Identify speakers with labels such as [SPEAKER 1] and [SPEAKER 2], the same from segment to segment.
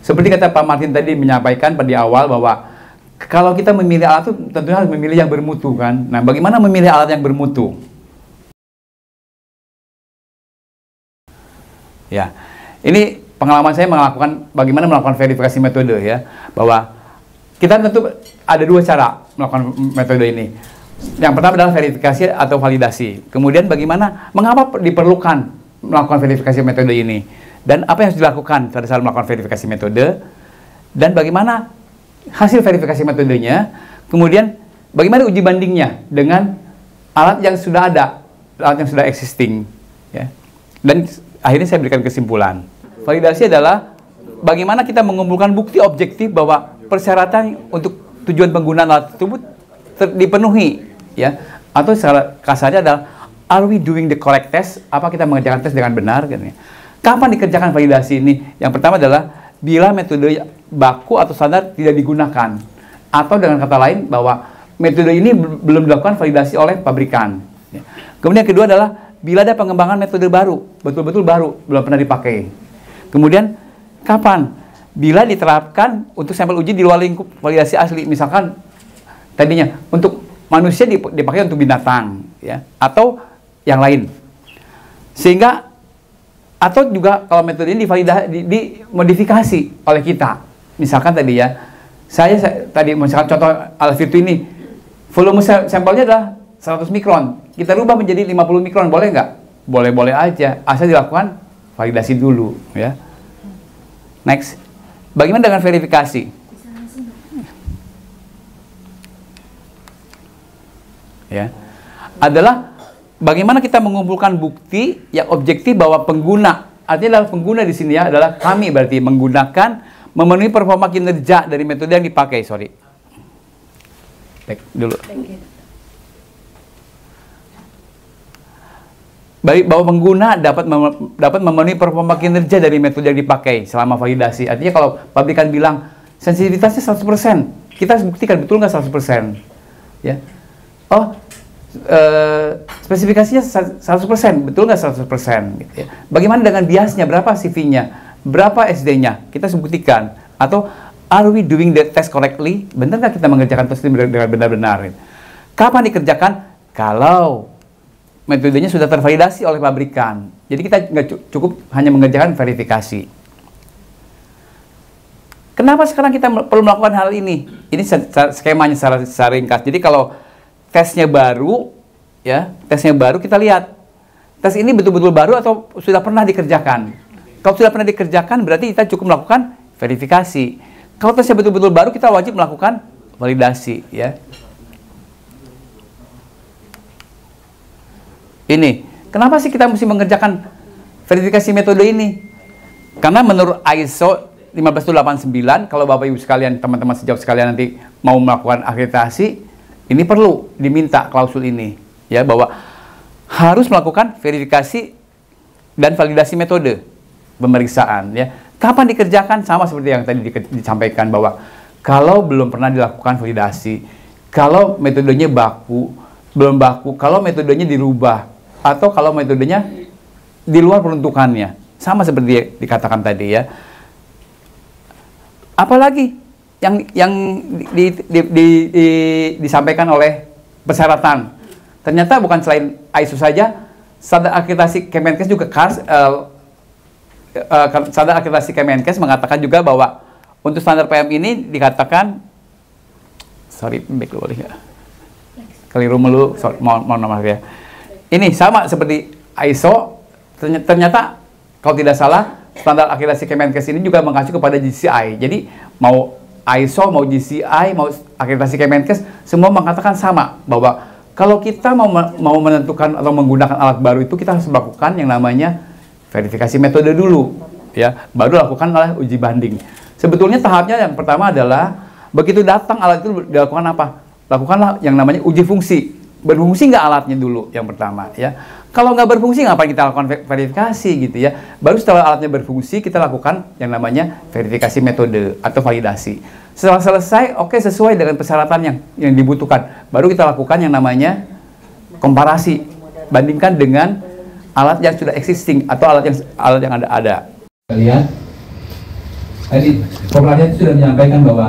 [SPEAKER 1] Seperti kata Pak Martin tadi menyampaikan pada awal bahwa kalau kita memilih alat itu tentunya harus memilih yang bermutu kan. Nah, bagaimana memilih alat yang bermutu? Ya, ini pengalaman saya bagaimana melakukan verifikasi metode ya, bahwa kita tentu ada dua cara melakukan metode ini. Yang pertama adalah verifikasi atau validasi. Kemudian mengapa diperlukan melakukan verifikasi metode ini, dan apa yang harus dilakukan pada saat melakukan verifikasi metode, dan bagaimana hasil verifikasi metodenya, kemudian bagaimana uji bandingnya dengan alat yang sudah ada, alat yang sudah existing ya. Dan akhirnya saya berikan kesimpulan. Validasi adalah bagaimana kita mengumpulkan bukti objektif bahwa persyaratan untuk tujuan penggunaan alat tersebut dipenuhi ya, atau secara kasarnya adalah are we doing the correct test? Apa kita mengerjakan tes dengan benar gitu ya. Kapan dikerjakan validasi ini? Yang pertama adalah bila metode baku atau standar tidak digunakan, atau dengan kata lain bahwa metode ini belum dilakukan validasi oleh pabrikan ya. Kemudian yang kedua adalah bila ada pengembangan metode baru, betul-betul baru, belum pernah dipakai. Kemudian kapan? Bila diterapkan untuk sampel uji di luar lingkup validasi asli, misalkan tadinya untuk manusia dipakai untuk binatang ya, atau yang lain. Sehingga atau juga kalau metode ini dimodifikasi oleh kita. Misalkan tadi ya, saya tadi misalkan contoh alat Virtu ini, volume sampelnya adalah 100 mikron. Kita rubah menjadi 50 mikron, boleh nggak? Boleh-boleh aja, asal dilakukan validasi dulu ya. Next. Bagaimana dengan verifikasi? Ya. Adalah bagaimana kita mengumpulkan bukti yang objektif bahwa pengguna, artinya adalah pengguna di sini ya, adalah kami berarti memenuhi performa kinerja dari metode yang dipakai. Sorry. Baik dulu. Baik, bahwa pengguna dapat memenuhi performa kinerja dari metode yang dipakai selama validasi. Artinya kalau pabrikan bilang sensitivitasnya 100%, kita harus buktikan betul nggak 100%. Ya. Oh, spesifikasinya 100%, betul nggak 100%? Gitu ya. Bagaimana dengan biasnya, berapa CV-nya, berapa SD-nya, kita harus buktikan. Atau, are we doing the test correctly? Benar nggak kita mengerjakan tes ini dengan benar-benar? Gitu. Kapan dikerjakan? Kalau metodenya sudah tervalidasi oleh pabrikan. Jadi kita nggak cukup hanya mengerjakan verifikasi. Kenapa sekarang kita perlu melakukan hal ini? Ini skemanya secara ringkas. Jadi kalau tesnya baru, ya tesnya baru, kita lihat tes ini betul-betul baru atau sudah pernah dikerjakan. Kalau sudah pernah dikerjakan, berarti kita cukup melakukan verifikasi. Kalau tesnya betul-betul baru, kita wajib melakukan validasi, ya. Ini, kenapa sih kita mesti mengerjakan verifikasi metode ini? Karena menurut ISO 15189, kalau Bapak Ibu sekalian, teman-teman sejawat sekalian nanti mau melakukan akreditasi, ini perlu diminta klausul ini, ya, bahwa harus melakukan verifikasi dan validasi metode pemeriksaan, ya. Kapan dikerjakan? Sama seperti yang tadi disampaikan, bahwa kalau belum pernah dilakukan validasi, kalau metodenya belum baku, kalau metodenya dirubah, atau kalau metodenya di luar peruntukannya, sama seperti dikatakan tadi, ya. Apalagi yang disampaikan oleh persyaratan, ternyata bukan selain ISO saja, standar akreditasi Kemenkes juga standar akreditasi Kemenkes mengatakan juga bahwa untuk standar PM ini dikatakan, back dulu boleh nggak? Keliru melu, mohon maaf ya. Ini sama seperti ISO, ternyata kalau tidak salah standar akreditasi Kemenkes ini juga mengacu kepada GCI. Jadi mau ISO, mau GCI, mau akreditasi Kemenkes, semua mengatakan sama, bahwa kalau kita mau menentukan atau menggunakan alat baru itu, kita harus melakukan yang namanya verifikasi metode dulu, ya, baru lakukan oleh uji banding. Sebetulnya tahapnya yang pertama adalah begitu datang alat itu dilakukan apa? Lakukanlah yang namanya uji fungsi. Berfungsi nggak alatnya dulu yang pertama, ya. Kalau nggak berfungsi, ngapain kita lakukan verifikasi gitu, ya. Baru setelah alatnya berfungsi, kita lakukan yang namanya verifikasi metode atau validasi. Setelah selesai, oke, sesuai dengan persyaratan yang dibutuhkan, baru kita lakukan yang namanya komparasi, bandingkan dengan alat yang sudah existing atau alat yang ada. Kalian Tadi popularnya itu sudah menyampaikan bahwa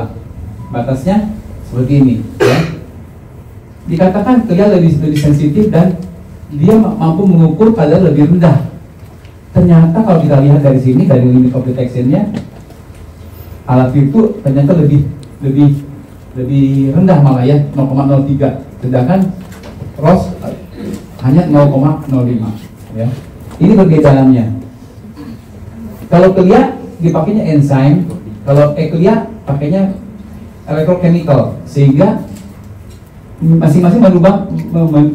[SPEAKER 1] batasnya seperti ini, ya. Dikatakan Clea lebih sensitif dan dia mampu mengukur kadar lebih rendah. Ternyata kalau kita lihat dari sini, dari limit of detection-nya, alat itu ternyata lebih rendah malah ya, 0,03. Sedangkan ROS hanya 0,05, ya. Ini perbedaannya. Kalau Clea dipakainya enzyme, kalau Eclea pakainya electrochemical, sehingga masing-masing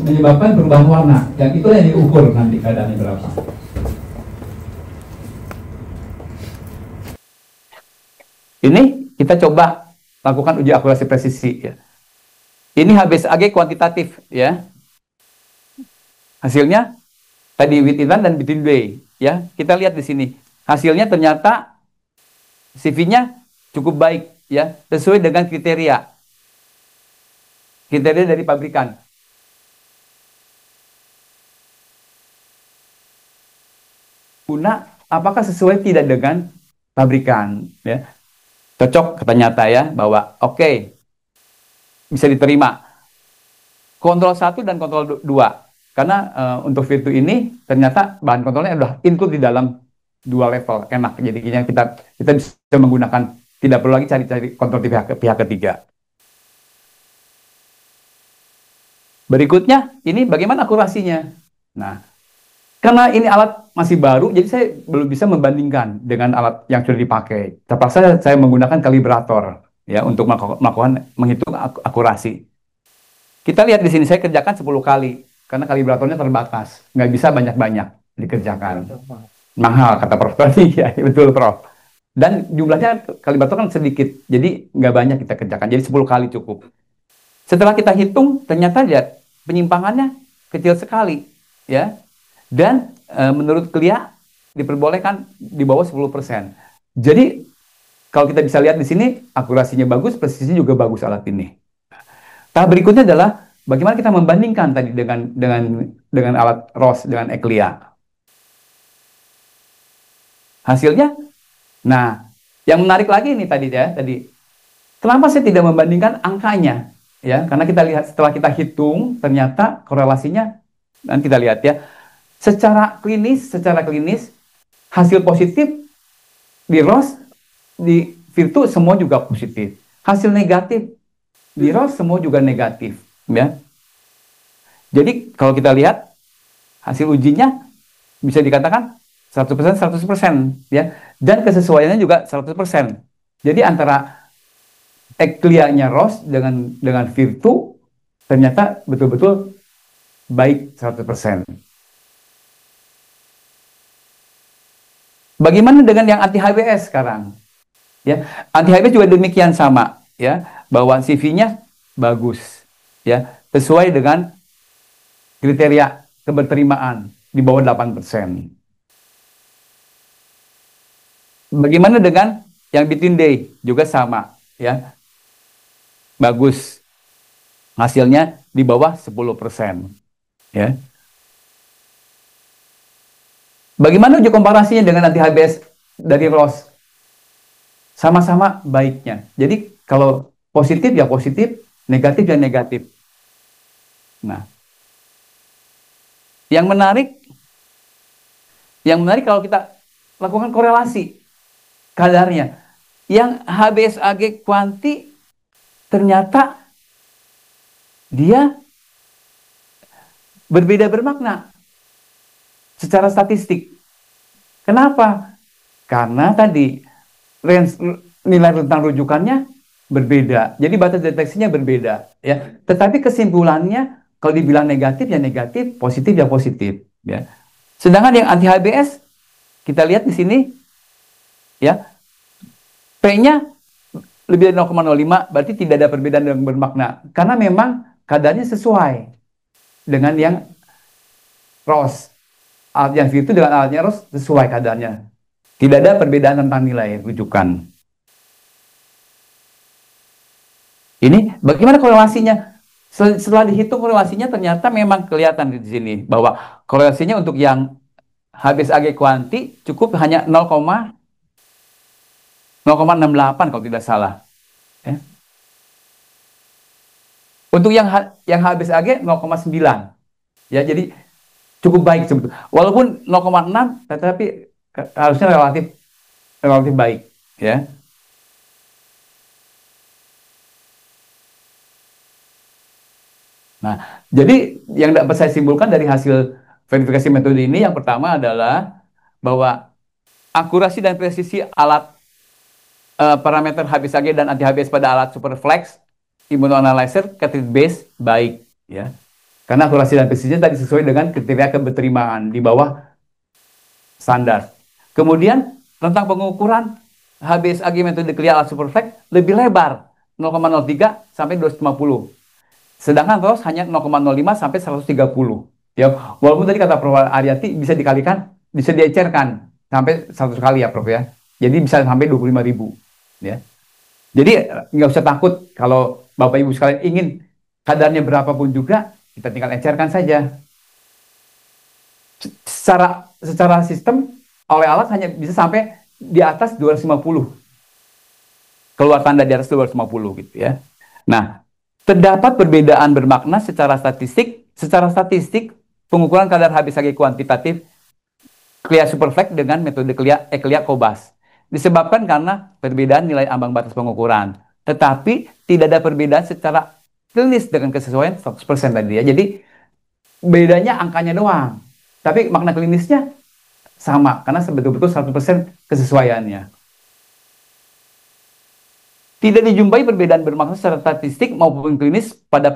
[SPEAKER 1] menyebabkan perubahan warna, dan itulah yang diukur nanti keadaannya berapa. Ini kita coba lakukan uji akurasi presisi, ya. Ini HBsAg kuantitatif, ya. Hasilnya tadi with inline dan between day, ya. Kita lihat di sini hasilnya ternyata CV-nya cukup baik, ya, sesuai dengan kriteria dari pabrikan. Guna apakah sesuai tidak dengan pabrikan, ya. Cocok ternyata ya, bahwa oke, bisa diterima. Kontrol 1 dan kontrol 2. Karena untuk Virtu ini ternyata bahan kontrolnya sudah include di dalam 2 level, enak. Jadinya kita bisa menggunakan, tidak perlu lagi cari-cari kontrol di pihak ketiga. Berikutnya, ini bagaimana akurasinya? Nah, karena ini alat masih baru, jadi saya belum bisa membandingkan dengan alat yang sudah dipakai. Terpaksa saya menggunakan kalibrator, ya, untuk menghitung akurasi. Kita lihat di sini, saya kerjakan 10 kali, karena kalibratornya terbatas, nggak bisa banyak-banyak dikerjakan. Mahal, kata Prof. Tadi, ya, betul Prof. Dan jumlahnya kalibrator kan sedikit, jadi nggak banyak kita kerjakan, jadi 10 kali cukup. Setelah kita hitung, ternyata lihat, penyimpangannya kecil sekali, ya. Dan menurut Clea diperbolehkan di bawah 10%. Jadi kalau kita bisa lihat di sini, akurasinya bagus, presisinya juga bagus alat ini. Tahap berikutnya adalah bagaimana kita membandingkan tadi dengan alat ROS dengan Eclea. Hasilnya, nah, yang menarik lagi ini tadi ya, kenapa saya tidak membandingkan angkanya? Ya, karena kita lihat setelah kita hitung, ternyata korelasinya, nanti kita lihat ya, secara klinis hasil positif di ROS, di Virtu semua juga positif. Hasil negatif di ROS semua juga negatif, ya. Jadi kalau kita lihat hasil ujinya bisa dikatakan 100%, ya. Dan kesesuaiannya juga 100%. Jadi antara Eclea-nya ROS dengan Virtu ternyata betul-betul baik 100%. Bagaimana dengan yang anti HBs sekarang? Ya, anti HBs juga demikian sama, ya, bahwa CV-nya bagus, ya, sesuai dengan kriteria keberterimaan di bawah 8%. Bagaimana dengan yang between day? Juga sama, ya. Bagus. Hasilnya di bawah 10%, ya. Bagaimana uji komparasinya dengan anti HBs dari ROS? Sama-sama baiknya. Jadi kalau positif ya positif, negatif ya negatif. Nah, yang menarik kalau kita lakukan korelasi kadarnya, yang HBsAg kuanti ternyata dia berbeda bermakna secara statistik. Kenapa? Karena tadi nilai rentang rujukannya berbeda. Jadi batas deteksinya berbeda, ya. Tetapi kesimpulannya kalau dibilang negatif ya negatif, positif ya positif, ya. Sedangkan yang anti HBs kita lihat di sini, ya, P-nya lebih dari 0,05, berarti tidak ada perbedaan yang bermakna karena memang kadarnya sesuai dengan yang ROS. Alat yang Virtu dengan alatnya ROS sesuai kadarnya. Tidak ada perbedaan tentang nilai rujukan. Ini bagaimana korelasinya? Setelah dihitung korelasinya ternyata memang kelihatan di sini bahwa korelasinya untuk yang HBsAg kuanti cukup hanya 0,05. 0,68 kalau tidak salah. Ya. Untuk yang HBsAg 0,9. Ya, jadi cukup baik sebetulnya. Walaupun 0,6 tetapi harusnya relatif relatif baik, ya. Nah, jadi yang dapat saya simpulkan dari hasil verifikasi metode ini yang pertama adalah bahwa akurasi dan presisi alat parameter HBsAg dan anti HBs pada alat Superflex Immunoanalyzer cartridge base baik, ya. Karena akurasi dan presisinya tadi sesuai dengan kriteria keberterimaan di bawah standar. Kemudian tentang pengukuran HBsAg metode CLIA alat Superflex lebih lebar 0,03 sampai 250. Sedangkan ROS hanya 0,05 sampai 130. Ya, walaupun tadi kata Prof. Aryati bisa dikalikan, bisa diecerkan sampai 100 kali ya Prof ya. Jadi bisa sampai 25.000 ya. Jadi nggak usah takut kalau Bapak Ibu sekalian ingin kadarnya berapapun juga, kita tinggal ecerkan saja. Secara sistem oleh alat hanya bisa sampai di atas 250. Keluar tanda di atas 250 gitu ya. Nah, terdapat perbedaan bermakna secara statistik. Secara statistik, pengukuran kadar HBsAg kuantitatif CLIA Superflex dengan metode CLIA Cobas disebabkan karena perbedaan nilai ambang batas pengukuran. Tetapi tidak ada perbedaan secara klinis dengan kesesuaian 100% tadi ya. Jadi bedanya angkanya doang. Tapi makna klinisnya sama karena betul-betul 100% kesesuaiannya. Tidak dijumpai perbedaan bermakna secara statistik maupun klinis pada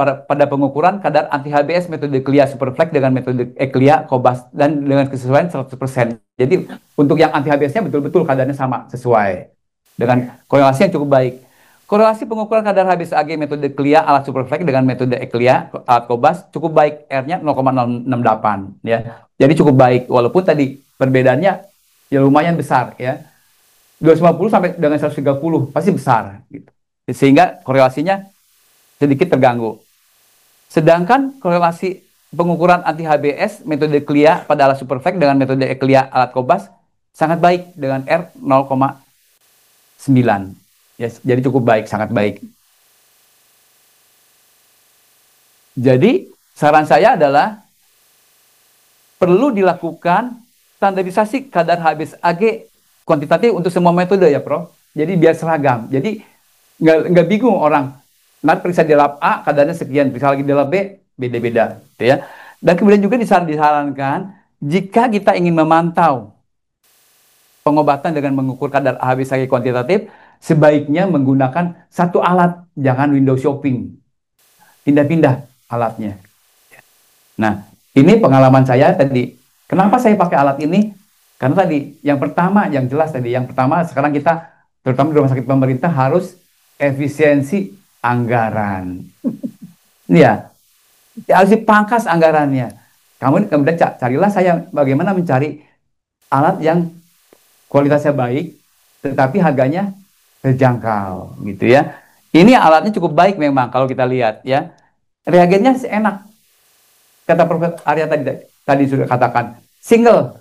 [SPEAKER 1] pengukuran kadar anti-HBs metode CLIA Superflex dengan metode CLIA Cobas dan dengan kesesuaian 100%. Jadi untuk yang anti-HBs-nya betul-betul kadarnya sama, sesuai dengan korelasi yang cukup baik. Korelasi pengukuran kadar HBsAg metode CLIA alat Superflex dengan metode CLIA alat Cobas cukup baik, R-nya 0,068 ya. Jadi cukup baik walaupun tadi perbedaannya ya lumayan besar ya. 250 sampai dengan 130 pasti besar gitu. Sehingga korelasinya sedikit terganggu. Sedangkan korelasi pengukuran anti HBs metode CLIA pada alat Superflex dengan metode CLIA alat Cobas sangat baik dengan R 0,9. Ya, jadi cukup baik, sangat baik. Jadi saran saya adalah perlu dilakukan standarisasi kadar HBsAg kuantitatif untuk semua metode ya Prof. Jadi biar seragam. Jadi nggak bingung orang. Nanti periksa di lab A kadarnya sekian, periksa lagi di lab B beda-beda, gitu ya. Dan kemudian juga disarankan jika kita ingin memantau pengobatan dengan mengukur kadar HBsAg kuantitatif, sebaiknya menggunakan satu alat, jangan window shopping, pindah-pindah alatnya. Nah, ini pengalaman saya tadi. Kenapa saya pakai alat ini? Karena tadi, yang pertama, yang jelas tadi, yang pertama sekarang kita, terutama di rumah sakit pemerintah, harus efisiensi anggaran. Ya, harus dipangkas anggarannya. Kemudian carilah saya bagaimana mencari alat yang kualitasnya baik, tetapi harganya terjangkau, gitu ya. Ini alatnya cukup baik memang kalau kita lihat ya. Reagennya enak. Kata Prof. Arya tadi sudah katakan, single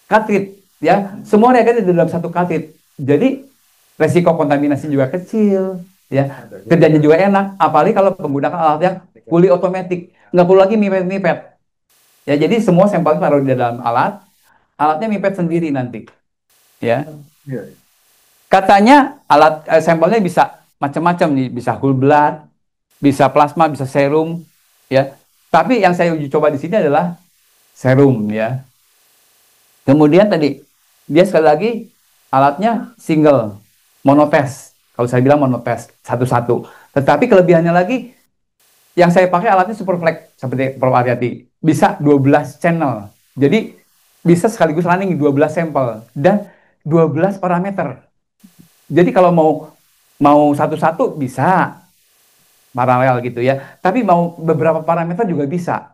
[SPEAKER 1] cartridge ya, semua reagen di dalam satu cartridge. Jadi resiko kontaminasi juga kecil ya, kerjanya juga enak, apalagi kalau menggunakan alat yang fully otomatis, nggak perlu lagi mipet-mipet ya. Jadi semua sampel taruh di dalam alatnya mipet sendiri nanti ya. Katanya alat sampelnya bisa macam-macam nih, bisa whole blood, bisa plasma, bisa serum ya. Tapi yang saya uji coba di sini adalah serum ya. Kemudian tadi dia sekali lagi alatnya single monotest. Kalau saya bilang monotest satu-satu. Tetapi kelebihannya lagi yang saya pakai alatnya Superflex seperti Prof. Aryati. Bisa 12 channel. Jadi bisa sekaligus running 12 sampel dan 12 parameter. Jadi kalau mau satu-satu bisa paralel gitu ya. Tapi mau beberapa parameter juga bisa.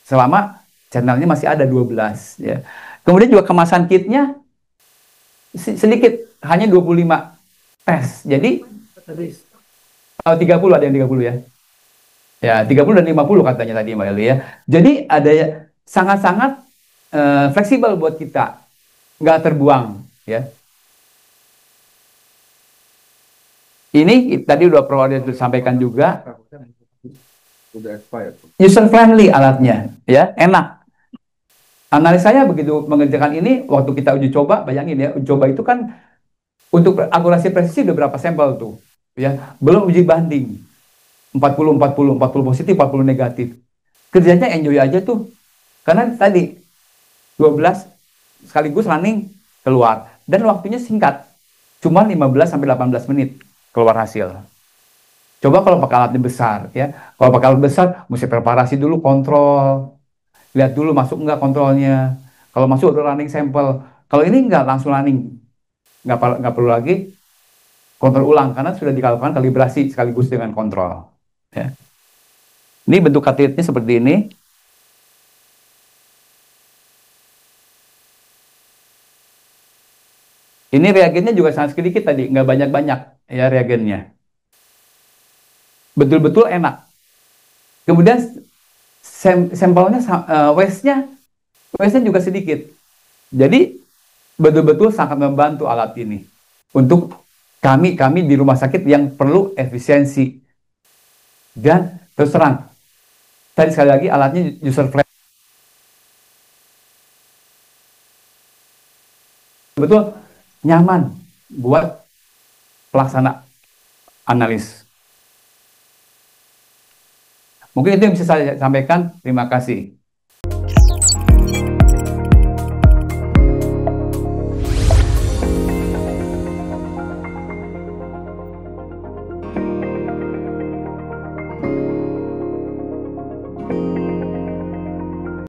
[SPEAKER 1] Selama channelnya masih ada 12 ya. Kemudian juga kemasan kitnya sedikit, hanya 25 tes. Jadi 30 ada yang 30 ya. Ya, 30 dan 50 katanya tadi Mbak Eli ya. Jadi ada sangat-sangat fleksibel buat kita. Nggak terbuang ya. Ini tadi udah perlu disampaikan juga,
[SPEAKER 2] Udah expired.
[SPEAKER 1] user friendly alatnya, ya, enak. Analisanya begitu mengerjakan ini, waktu kita uji coba, bayangin ya, uji coba itu kan untuk akurasi presisi udah berapa sampel tuh, ya, belum uji banding, 40 positif, 40 negatif. Kerjanya enjoy aja tuh, karena tadi 12 sekaligus running keluar, dan waktunya singkat, cuma 15 sampai 18 menit keluar hasil. Coba kalau pakai alatnya besar, ya, kalau pakai alat besar, mesti preparasi dulu, kontrol, lihat dulu masuk nggak kontrolnya. Kalau masuk udah running sampel. Kalau ini nggak langsung running, nggak perlu lagi kontrol ulang karena sudah dilakukan kalibrasi sekaligus dengan kontrol. Ya. Ini bentuk katitnya seperti ini. Ini reagennya juga sangat sedikit tadi, nggak banyak-banyak ya reagennya. Betul-betul enak. Kemudian sampelnya, waste-nya juga sedikit. Jadi betul-betul sangat membantu alat ini untuk kami di rumah sakit yang perlu efisiensi. Dan terus terang, tadi sekali lagi alatnya user friendly, betul nyaman buat pelaksana analis. Mungkin itu yang bisa saya sampaikan. Terima kasih.